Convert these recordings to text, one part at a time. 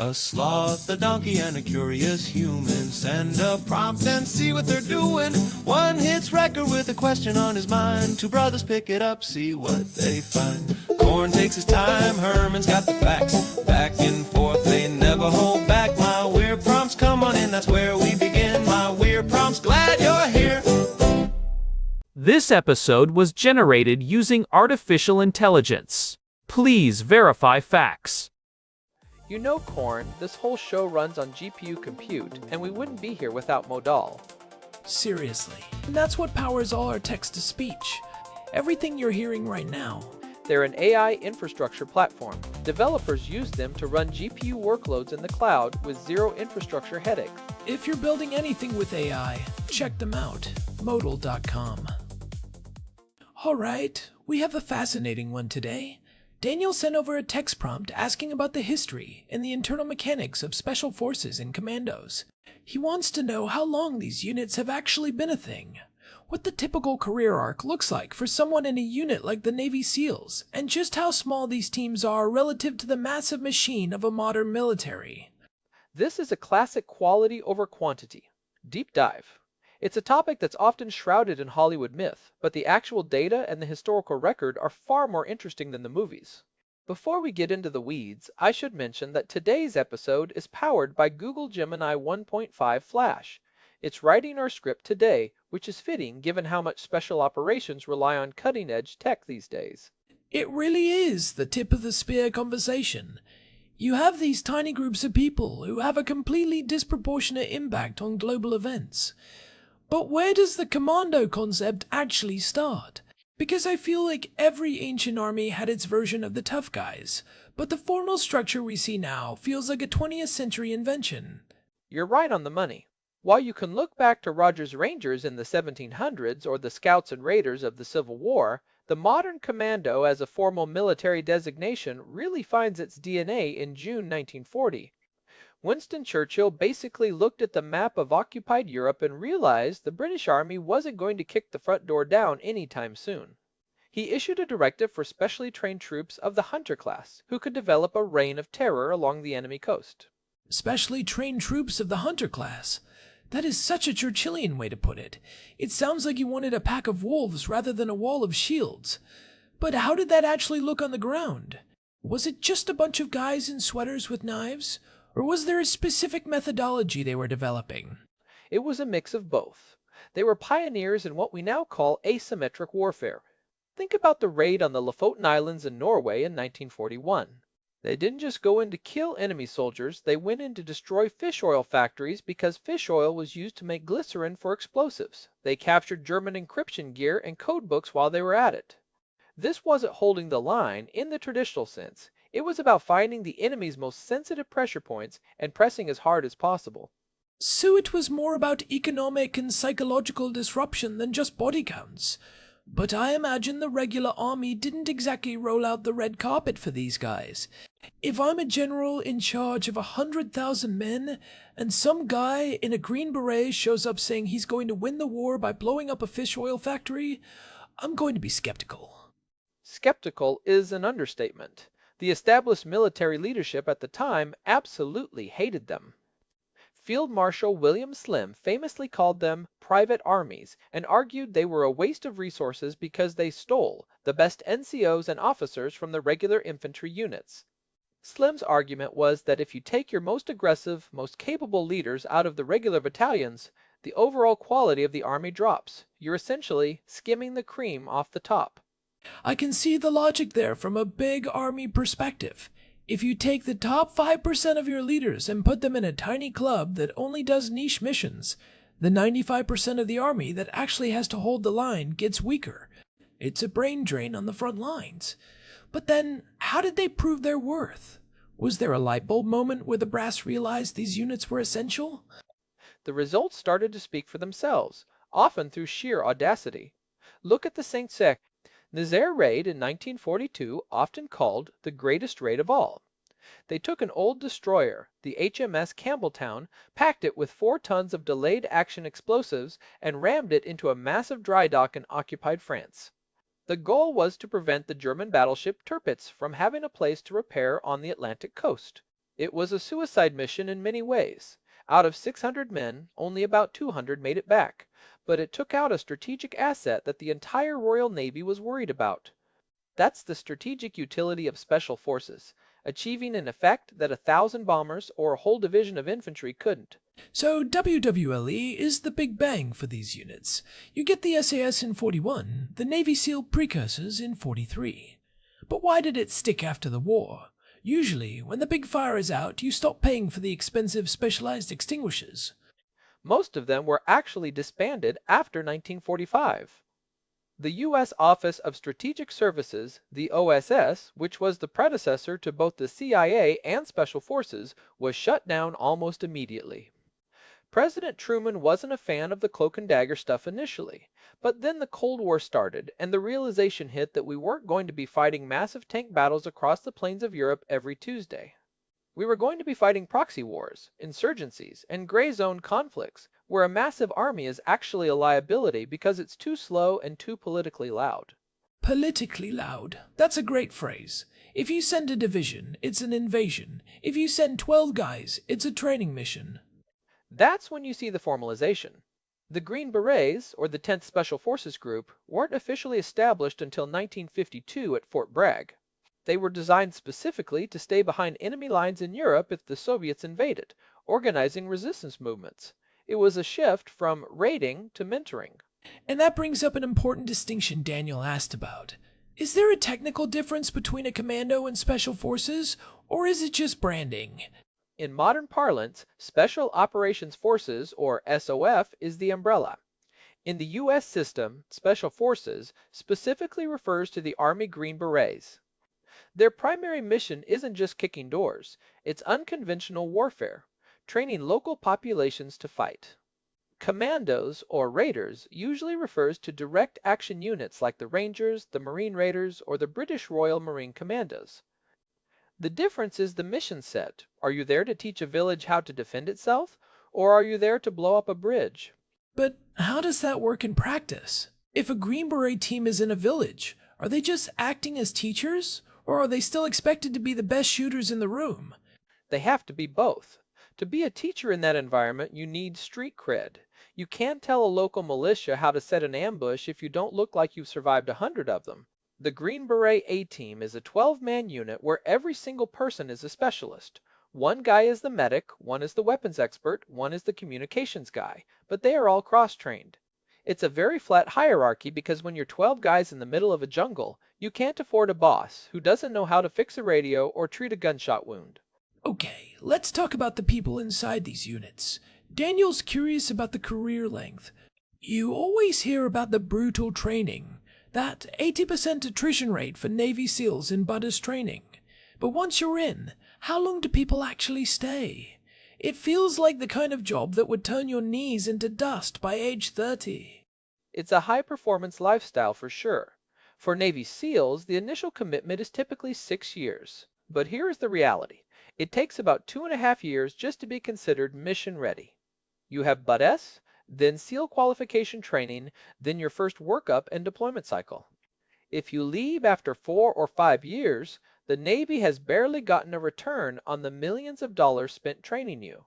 A sloth, a donkey, and a curious human. Send a prompt and see what they're doing. One hits record with a question on his mind. Two brothers pick it up, see what they find. Corn takes his time, Herman's got the facts. Back and forth, they never hold back. My weird prompts, come on in, that's where we begin. My weird prompts, glad you're here. This episode was generated using artificial intelligence. Please verify facts. You know, Corn, this whole show runs on GPU compute, and we wouldn't be here without Modal. Seriously. And that's what powers all our text-to-speech. Everything you're hearing right now. They're an AI infrastructure platform. Developers use them to run GPU workloads in the cloud with zero infrastructure headaches. If you're building anything with AI, check them out. Modal.com. Alright, we have a fascinating one today. Daniel sent over a text prompt asking about the history and the internal mechanics of special forces and commandos. He wants to know how long these units have actually been a thing, what the typical career arc looks like for someone in a unit like the Navy SEALs, and just how small these teams are relative to the massive machine of a modern military. This is a classic quality over quantity. Deep dive. It's a topic that's often shrouded in Hollywood myth, but the actual data and the historical record are far more interesting than the movies. Before we get into the weeds, I should mention that today's episode is powered by Google Gemini 1.5 Flash. It's writing our script today, which is fitting given how much special operations rely on cutting-edge tech these days. It really is the tip of the spear conversation. You have these tiny groups of people who have a completely disproportionate impact on global events. But where does the commando concept actually start? Because I feel like every ancient army had its version of the tough guys, but the formal structure we see now feels like a 20th century invention. You're right on the money. While you can look back to Rogers' Rangers in the 1700s or the Scouts and Raiders of the Civil War, the modern commando as a formal military designation really finds its DNA in June 1940. Winston Churchill basically looked at the map of occupied Europe and realized the British Army wasn't going to kick the front door down anytime soon. He issued a directive for specially trained troops of the Hunter class, who could develop a reign of terror along the enemy coast. Specially trained troops of the Hunter class? That is such a Churchillian way to put it. It sounds like he wanted a pack of wolves rather than a wall of shields. But how did that actually look on the ground? Was it just a bunch of guys in sweaters with knives? Or was there a specific methodology they were developing? It was a mix of both. They were pioneers in what we now call asymmetric warfare. Think about the raid on the Lofoten Islands in Norway in 1941. They didn't just go in to kill enemy soldiers, they went in to destroy fish oil factories because fish oil was used to make glycerin for explosives. They captured German encryption gear and code books while they were at it. This wasn't holding the line in the traditional sense. It was about finding the enemy's most sensitive pressure points and pressing as hard as possible. So it was more about economic and psychological disruption than just body counts. But I imagine the regular army didn't exactly roll out the red carpet for these guys. If I'm a general in charge of 100,000 men, and some guy in a Green Beret shows up saying he's going to win the war by blowing up a fish oil factory, I'm going to be skeptical. Skeptical is an understatement. The established military leadership at the time absolutely hated them. Field Marshal William Slim famously called them private armies and argued they were a waste of resources because they stole the best NCOs and officers from the regular infantry units. Slim's argument was that if you take your most aggressive, most capable leaders out of the regular battalions, the overall quality of the army drops. You're essentially skimming the cream off the top. I can see the logic there from a big army perspective. If you take the top 5% of your leaders and put them in a tiny club that only does niche missions, the 95% of the army that actually has to hold the line gets weaker. It's a brain drain on the front lines. But then, how did they prove their worth? Was there a light bulb moment where the brass realized these units were essential? The results started to speak for themselves, often through sheer audacity. Look at the Saint-Sec. Nazaire raid in 1942, often called the greatest raid of all. They took an old destroyer, the HMS Campbelltown, packed it with 4 tons of delayed action explosives, and rammed it into a massive dry dock in occupied France. The goal was to prevent the German battleship Tirpitz from having a place to repair on the Atlantic coast. It was a suicide mission in many ways. Out of 600 men, only about 200 made it back, but it took out a strategic asset that the entire Royal Navy was worried about. That's the strategic utility of special forces, achieving an effect that 1,000 bombers or a whole division of infantry couldn't. So WWLE is the big bang for these units. You get the SAS in 41, the Navy SEAL precursors in 43. But why did it stick after the war? Usually, when the big fire is out, you stop paying for the expensive specialized extinguishers. Most of them were actually disbanded after 1945. The U.S. Office of Strategic Services, the OSS, which was the predecessor to both the CIA and Special Forces, was shut down almost immediately. President Truman wasn't a fan of the cloak and dagger stuff initially, but then the Cold War started, and the realization hit that we weren't going to be fighting massive tank battles across the plains of Europe every Tuesday. We were going to be fighting proxy wars, insurgencies, and gray zone conflicts, where a massive army is actually a liability because it's too slow and too politically loud. Politically loud. That's a great phrase. If you send a division, it's an invasion. If you send 12 guys, it's a training mission. That's when you see the formalization. The Green Berets, or the 10th Special Forces Group, weren't officially established until 1952 at Fort Bragg. They were designed specifically to stay behind enemy lines in Europe if the Soviets invaded, organizing resistance movements. It was a shift from raiding to mentoring. And that brings up an important distinction Daniel asked about. Is there a technical difference between a commando and special forces, or is it just branding? In modern parlance, Special Operations Forces, or SOF, is the umbrella. In the U.S. system, Special Forces specifically refers to the Army Green Berets. Their primary mission isn't just kicking doors, it's unconventional warfare, training local populations to fight. Commandos, or raiders, usually refers to direct action units like the Rangers, the Marine Raiders, or the British Royal Marine Commandos. The difference is the mission set. Are you there to teach a village how to defend itself, or are you there to blow up a bridge? But how does that work in practice? If a Green Beret team is in a village, are they just acting as teachers, or are they still expected to be the best shooters in the room? They have to be both. To be a teacher in that environment, you need street cred. You can't tell a local militia how to set an ambush if you don't look like you've survived 100 of them. The Green Beret A-Team is a 12-man unit where every single person is a specialist. One guy is the medic, one is the weapons expert, one is the communications guy, but they are all cross-trained. It's a very flat hierarchy because when you're 12 guys in the middle of a jungle, you can't afford a boss who doesn't know how to fix a radio or treat a gunshot wound. Okay, let's talk about the people inside these units. Daniel's curious about the career length. You always hear about the brutal training, that 80% attrition rate for Navy SEALs in Butters training. But once you're in, how long do people actually stay? It feels like the kind of job that would turn your knees into dust by age 30. It's a high-performance lifestyle for sure. For Navy SEALs, the initial commitment is typically 6 years. But here's the reality. It takes about 2.5 years just to be considered mission ready. You have BUD-S, then SEAL qualification training, then your first workup and deployment cycle. If you leave after 4 or 5 years, the Navy has barely gotten a return on the millions of dollars spent training you.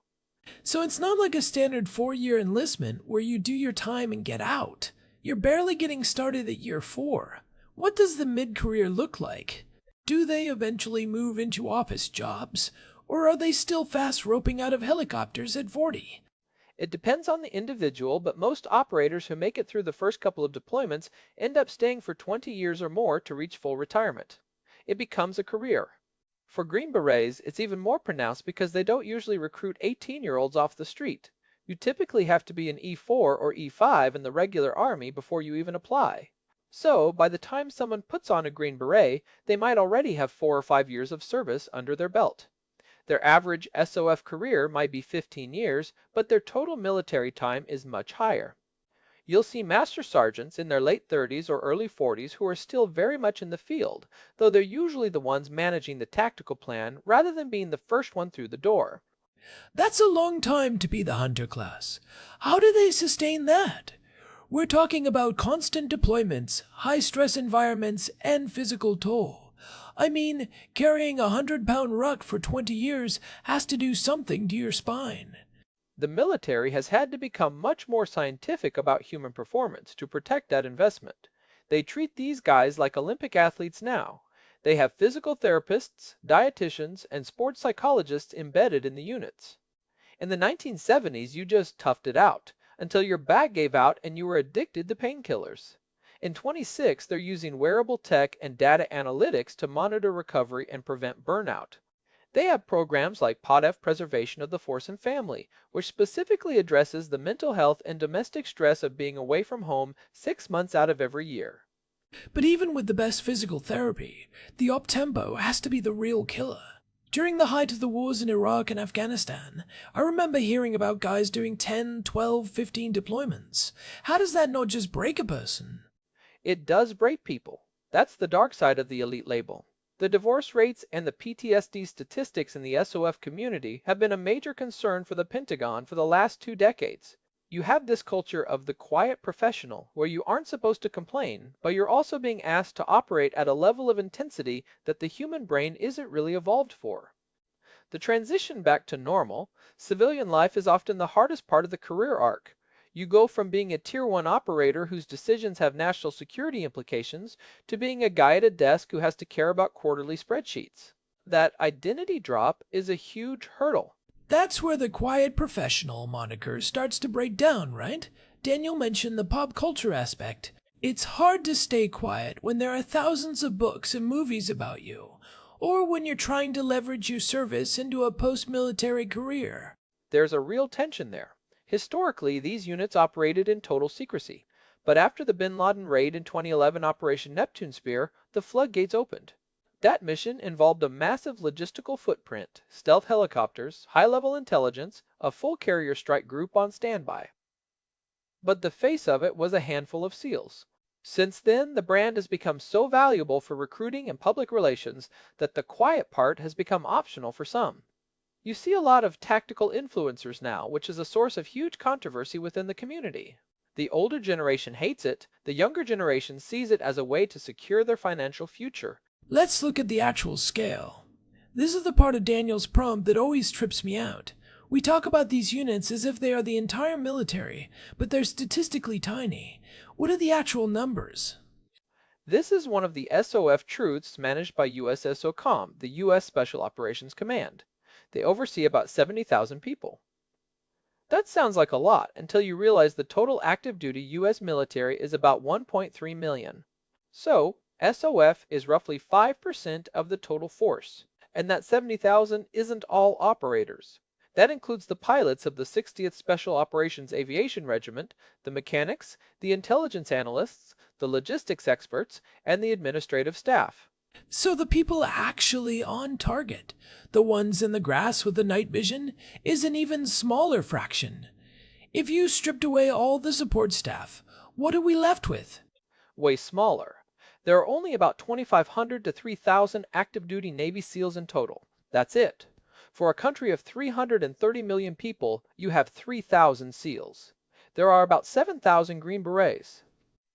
So it's not like a standard 4-year enlistment where you do your time and get out. You're barely getting started at year 4. What does the mid-career look like? Do they eventually move into office jobs, or are they still fast roping out of helicopters at 40? It depends on the individual, but most operators who make it through the first couple of deployments end up staying for 20 years or more to reach full retirement. It becomes a career. For Green Berets, it's even more pronounced because they don't usually recruit 18-year-olds off the street. You typically have to be an E4 or E5 in the regular Army before you even apply. So, by the time someone puts on a Green Beret, they might already have 4 or 5 years of service under their belt. Their average SOF career might be 15 years, but their total military time is much higher. You'll see master sergeants in their late 30s or early 40s who are still very much in the field, though they're usually the ones managing the tactical plan rather than being the first one through the door. That's a long time to be the hunter class. How do they sustain that? We're talking about constant deployments, high-stress environments, and physical toll. I mean, carrying a 100-pound ruck for 20 years has to do something to your spine. The military has had to become much more scientific about human performance to protect that investment. They treat these guys like Olympic athletes now. They have physical therapists, dietitians, and sports psychologists embedded in the units. In the 1970s, you just toughed it out until your back gave out and you were addicted to painkillers. In 26, they're using wearable tech and data analytics to monitor recovery and prevent burnout. They have programs like POTF Preservation of the Force and Family, which specifically addresses the mental health and domestic stress of being away from home 6 months out of every year. But even with the best physical therapy, the op-tempo has to be the real killer. During the height of the wars in Iraq and Afghanistan, I remember hearing about guys doing 10, 12, 15 deployments. How does that not just break a person? It does break people. That's the dark side of the elite label. The divorce rates and the PTSD statistics in the SOF community have been a major concern for the Pentagon for the last 2 decades. You have this culture of the quiet professional where you aren't supposed to complain, but you're also being asked to operate at a level of intensity that the human brain isn't really evolved for. The transition back to normal, civilian life is often the hardest part of the career arc. You go from being a Tier 1 operator whose decisions have national security implications to being a guy at a desk who has to care about quarterly spreadsheets. That identity drop is a huge hurdle. That's where the quiet professional moniker starts to break down, right? Daniel mentioned the pop culture aspect. It's hard to stay quiet when there are thousands of books and movies about you, or when you're trying to leverage your service into a post-military career. There's a real tension there. Historically, these units operated in total secrecy, but after the Bin Laden raid in 2011 Operation Neptune Spear, the floodgates opened. That mission involved a massive logistical footprint, stealth helicopters, high-level intelligence, a full carrier strike group on standby. But the face of it was a handful of SEALs. Since then, the brand has become so valuable for recruiting and public relations that the quiet part has become optional for some. You see a lot of tactical influencers now, which is a source of huge controversy within the community. The older generation hates it, the younger generation sees it as a way to secure their financial future. Let's look at the actual scale. This is the part of Daniel's prompt that always trips me out. We talk about these units as if they are the entire military, but they're statistically tiny. What are the actual numbers? This is one of the SOF truths managed by USSOCOM, the U.S. Special Operations Command. They oversee about 70,000 people. That sounds like a lot until you realize the total active duty U.S. military is about 1.3 million. So, SOF is roughly 5% of the total force, and that 70,000 isn't all operators. That includes the pilots of the 60th Special Operations Aviation Regiment, the mechanics, the intelligence analysts, the logistics experts, and the administrative staff. So the people actually on target, the ones in the grass with the night vision, is an even smaller fraction. If you stripped away all the support staff, what are we left with? Way smaller. There are only about 2,500 to 3,000 active duty Navy SEALs in total. That's it. For a country of 330 million people, you have 3,000 SEALs. There are about 7,000 Green Berets.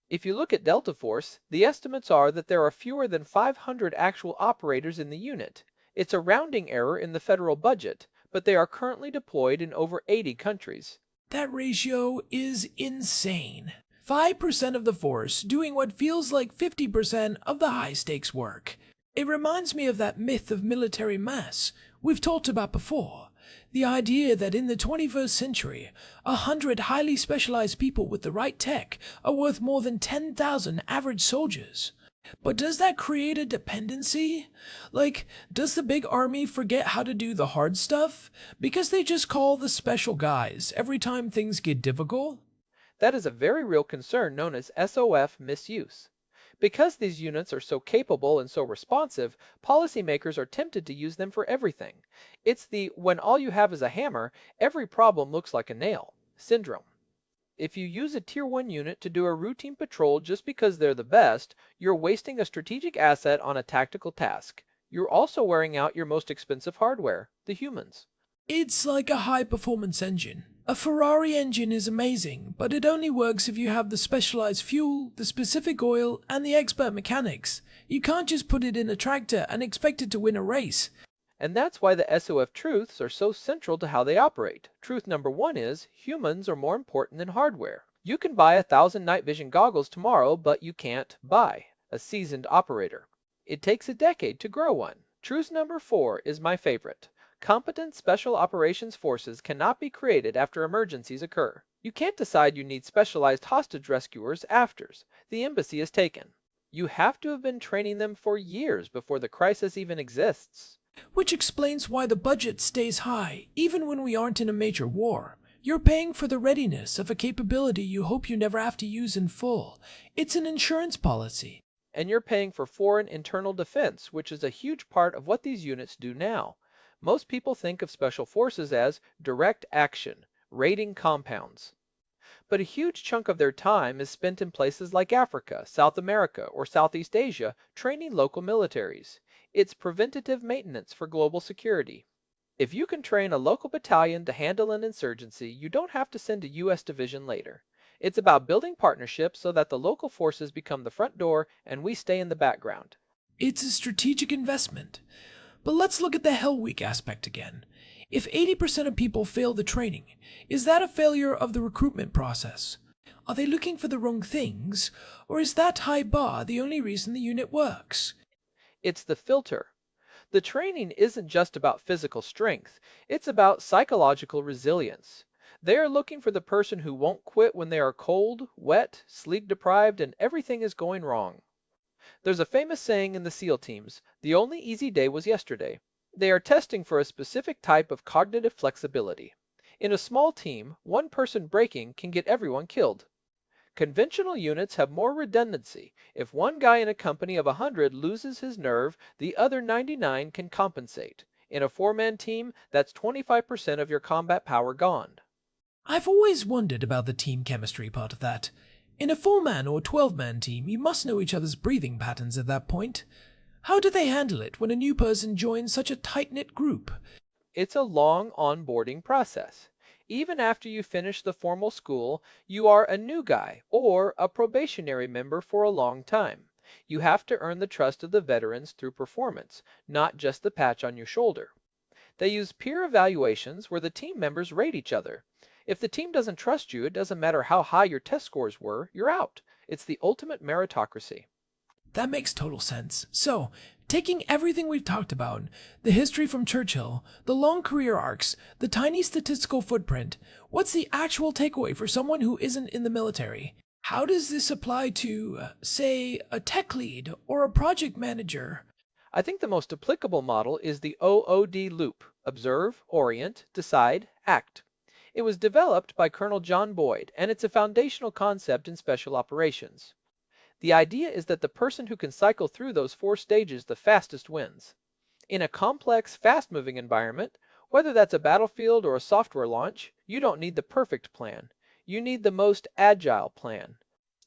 If you look at Delta Force, the estimates are that there are fewer than 500 actual operators in the unit. It's a rounding error in the federal budget, but they are currently deployed in over 80 countries. That ratio is insane. 5% of the force doing what feels like 50% of the high-stakes work. It reminds me of that myth of military mass we've talked about before. The idea that in the 21st century, 100 highly specialized people with the right tech are worth more than 10,000 average soldiers. But does that create a dependency? Like, does the big army forget how to do the hard stuff? Because they just call the special guys every time things get difficult? That is a very real concern known as SOF misuse. Because these units are so capable and so responsive, policymakers are tempted to use them for everything. It's the when all you have is a hammer, every problem looks like a nail syndrome. If you use a Tier 1 unit to do a routine patrol just because they're the best, you're wasting a strategic asset on a tactical task. You're also wearing out your most expensive hardware, the humans. It's like a high-performance engine. A Ferrari engine is amazing, but it only works if you have the specialized fuel, the specific oil, and the expert mechanics. You can't just put it in a tractor and expect it to win a race. And that's why the SOF truths are so central to how they operate. Truth number one is humans are more important than hardware. You can buy 1,000 night vision goggles tomorrow, but you can't buy a seasoned operator. It takes a decade to grow one. Truth number 4 is my favorite. Competent special operations forces cannot be created after emergencies occur. You can't decide you need specialized hostage rescuers after the embassy is taken. You have to have been training them for years before the crisis even exists. Which explains why the budget stays high, even when we aren't in a major war. You're paying for the readiness of a capability you hope you never have to use in full. It's an insurance policy. And you're paying for foreign internal defense, which is a huge part of what these units do now. Most people think of special forces as direct action, raiding compounds. But a huge chunk of their time is spent in places like Africa, South America, or Southeast Asia training local militaries. It's preventative maintenance for global security. If you can train a local battalion to handle an insurgency, you don't have to send a U.S. division later. It's about building partnerships so that the local forces become the front door and we stay in the background. It's a strategic investment. But let's look at the Hell Week aspect again. If 80% of people fail the training, is that a failure of the recruitment process? Are they looking for the wrong things, or is that high bar the only reason the unit works? It's the filter. The training isn't just about physical strength, it's about psychological resilience. They are looking for the person who won't quit when they are cold, wet, sleep deprived, and everything is going wrong. There's a famous saying in the SEAL teams, the only easy day was yesterday. They are testing for a specific type of cognitive flexibility. In a small team, one person breaking can get everyone killed. Conventional units have more redundancy. If one guy in a company of 100 loses his nerve, the other 99 can compensate. In a 4-man team, that's 25% of your combat power gone. I've always wondered about the team chemistry part of that. In a 4-man or 12-man team, you must know each other's breathing patterns at that point. How do they handle it when a new person joins such a tight-knit group? It's a long onboarding process. Even after you finish the formal school, you are a new guy or a probationary member for a long time. You have to earn the trust of the veterans through performance, not just the patch on your shoulder. They use peer evaluations where the team members rate each other. If the team doesn't trust you, it doesn't matter how high your test scores were, you're out. It's the ultimate meritocracy. That makes total sense. So, taking everything we've talked about, the history from Churchill, the long career arcs, the tiny statistical footprint, what's the actual takeaway for someone who isn't in the military? How does this apply to, say, a tech lead or a project manager? I think the most applicable model is the OOD loop: observe, orient, decide, act. It was developed by Colonel John Boyd, and it's a foundational concept in special operations. The idea is that the person who can cycle through those 4 stages the fastest wins. In a complex, fast-moving environment, whether that's a battlefield or a software launch, you don't need the perfect plan. You need the most agile plan.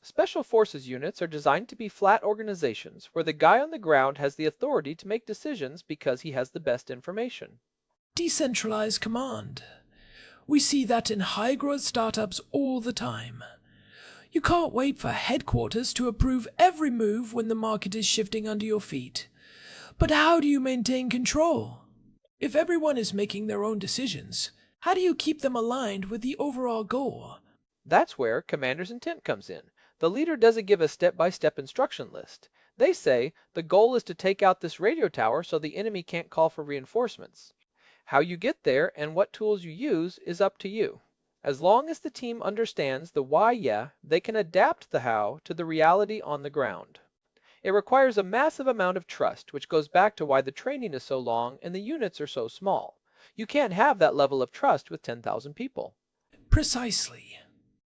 Special Forces units are designed to be flat organizations where the guy on the ground has the authority to make decisions because he has the best information. Decentralized command. We see that in high-growth startups all the time. You can't wait for headquarters to approve every move when the market is shifting under your feet. But how do you maintain control? If everyone is making their own decisions, how do you keep them aligned with the overall goal? That's where commander's intent comes in. The leader doesn't give a step-by-step instruction list. They say, the goal is to take out this radio tower so the enemy can't call for reinforcements. How you get there and what tools you use is up to you. As long as the team understands the why, they can adapt the how to the reality on the ground. It requires a massive amount of trust, which goes back to why the training is so long and the units are so small. You can't have that level of trust with 10,000 people. Precisely.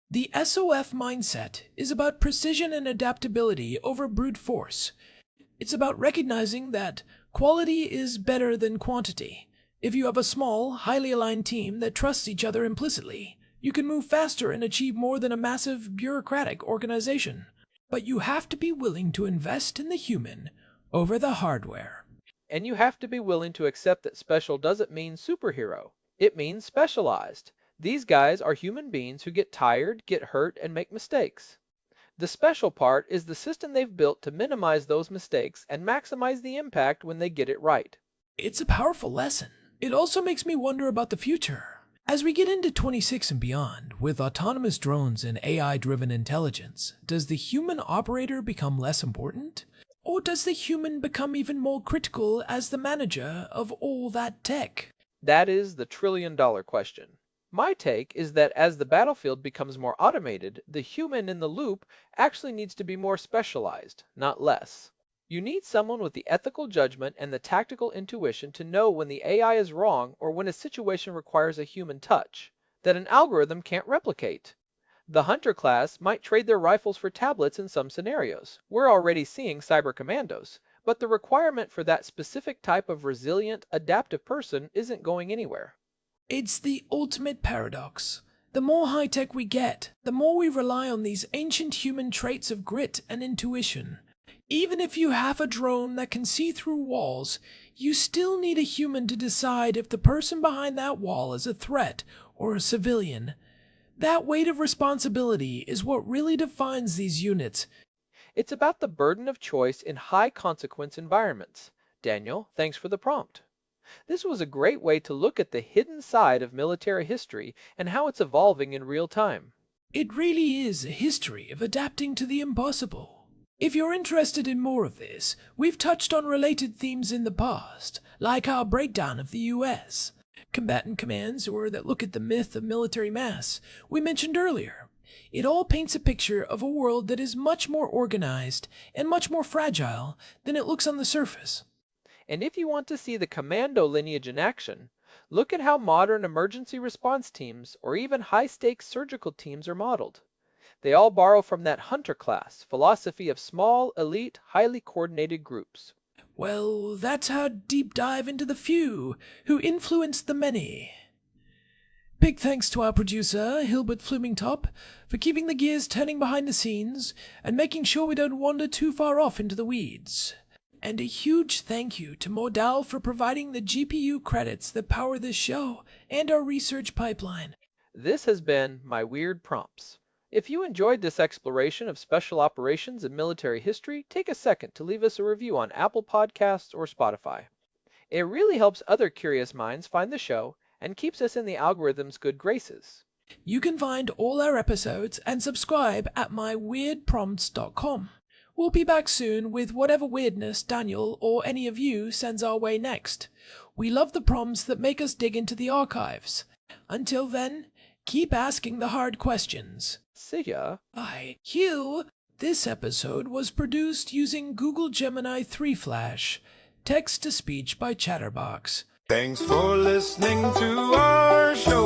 The SOF mindset is about precision and adaptability over brute force. It's about recognizing that quality is better than quantity. If you have a small, highly aligned team that trusts each other implicitly, you can move faster and achieve more than a massive bureaucratic organization. But you have to be willing to invest in the human over the hardware. And you have to be willing to accept that special doesn't mean superhero. It means specialized. These guys are human beings who get tired, get hurt, and make mistakes. The special part is the system they've built to minimize those mistakes and maximize the impact when they get it right. It's a powerful lesson. It also makes me wonder about the future. As we get into 26 and beyond, with autonomous drones and AI-driven intelligence, does the human operator become less important? Or does the human become even more critical as the manager of all that tech? That is the trillion-dollar question. My take is that as the battlefield becomes more automated, the human in the loop actually needs to be more specialized, not less. You need someone with the ethical judgment and the tactical intuition to know when the AI is wrong or when a situation requires a human touch that an algorithm can't replicate. The hunter class might trade their rifles for tablets in some scenarios. We're already seeing cyber commandos, but the requirement for that specific type of resilient, adaptive person isn't going anywhere. It's the ultimate paradox. The more high-tech we get, the more we rely on these ancient human traits of grit and intuition. Even if you have a drone that can see through walls, you still need a human to decide if the person behind that wall is a threat or a civilian. That weight of responsibility is what really defines these units. It's about the burden of choice in high-consequence environments. Daniel, thanks for the prompt. This was a great way to look at the hidden side of military history and how it's evolving in real time. It really is a history of adapting to the impossible. If you're interested in more of this, we've touched on related themes in the past, like our breakdown of the U.S. combatant commands or that look at the myth of military mass we mentioned earlier. It all paints a picture of a world that is much more organized and much more fragile than it looks on the surface. And if you want to see the commando lineage in action, look at how modern emergency response teams or even high-stakes surgical teams are modeled. They all borrow from that hunter class philosophy of small, elite, highly coordinated groups. Well, that's our deep dive into the few who influence the many. Big thanks to our producer, Hilbert Flumingtop, for keeping the gears turning behind the scenes and making sure we don't wander too far off into the weeds. And a huge thank you to Modal for providing the GPU credits that power this show and our research pipeline. This has been My Weird Prompts. If you enjoyed this exploration of special operations and military history, take a second to leave us a review on Apple Podcasts or Spotify. It really helps other curious minds find the show and keeps us in the algorithm's good graces. You can find all our episodes and subscribe at myweirdprompts.com. We'll be back soon with whatever weirdness Daniel or any of you sends our way next. We love the prompts that make us dig into the archives. Until then, keep asking the hard questions. See ya. Bye. Hugh, this episode was produced using Google Gemini 3 Flash. Text-to-speech by Chatterbox. Thanks for listening to our show.